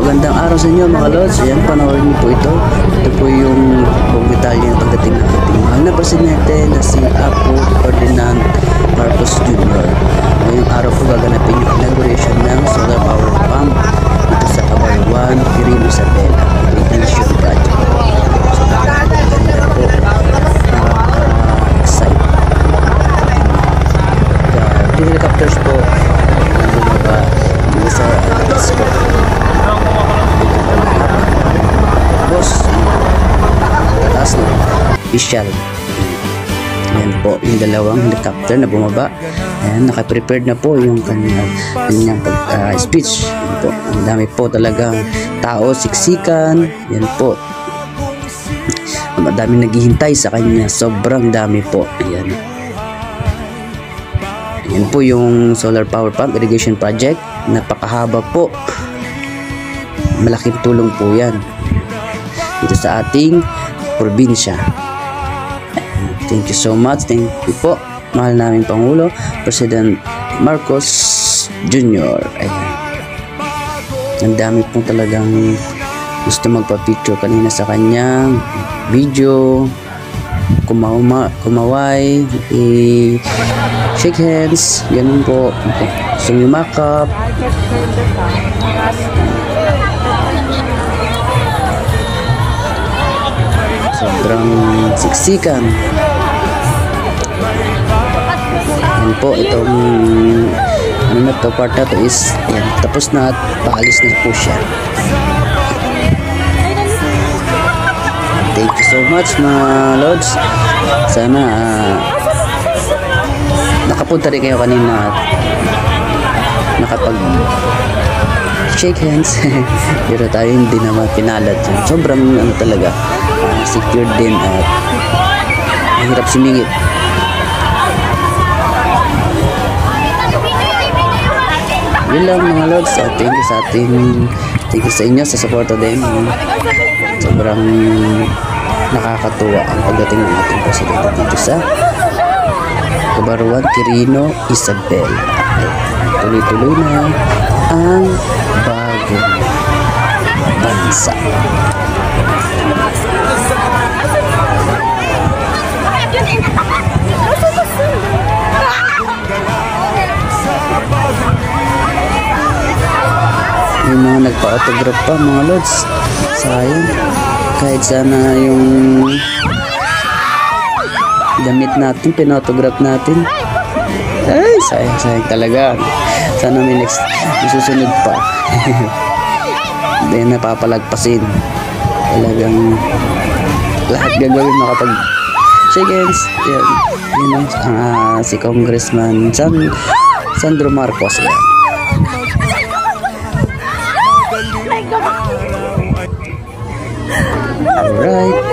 Magandang araw sa inyo mga lods. Ayan, panoorin niyo po ito. Ito po yung buong detalye ng pagdating ng ating mahal na presidente na si Apo Ferdinand Marcos Jr. Ngayong araw po gaganapin yung inauguration ng solar power pump dito sa Cabarruan, Quirino, Isabela. Irrigation project. So, ganda po. Site. The helicopters po na bumaba dito sa Atasco. Boss, tatas na official. Ayan po yung dalawang helicopter na bumaba. Ayan, naka-prepared na po yung kanyang speech. Ayan po, ang dami po talagang tao, siksikan. Ayan po, madami naghihintay sa kanya, sobrang dami po. Ayan. Ayan po yung solar power pump irrigation project. Napakahaba po, malaking tulong po yan dito sa ating probinsya. Thank you so much. Thank you po, mahal naming Pangulo President Marcos Jr. Ayan. Ang dami pong talagang gusto magpa-picture kanina sa kanyang video. Kumaway, shake hands, ganun po. Sumimakap. Sobrang siksikan. Yan po, itong ano na to, part na to is yan, tapos na at paalis na po siya. Thank you so much mga lods. Sana nakapunta rin kayo kanina at nakapag shake hands. Pero tayo hindi naman pinalad. Sobrang ano talaga, secured din at mahirap sumingit. Yun lang mga lods. Thank you sa inyo sa support din. Sobrang nakakatuwa ang pagdating ng ating presidente dito sa Cabarruan, Quirino, Isabela. Tuloy-tuloy na ang bagong bansa. Yung mga nagpa-autograph pa mga lods, sayang. Kahit sana yung damit natin, pinautograph natin. Ay, sayang talaga. Sana may susunod pa. Then napapalagpasin. Talagang lahat gagawin makapag shake hands. Yan. Si Congressman Sandro Marcos. Yan. Alright.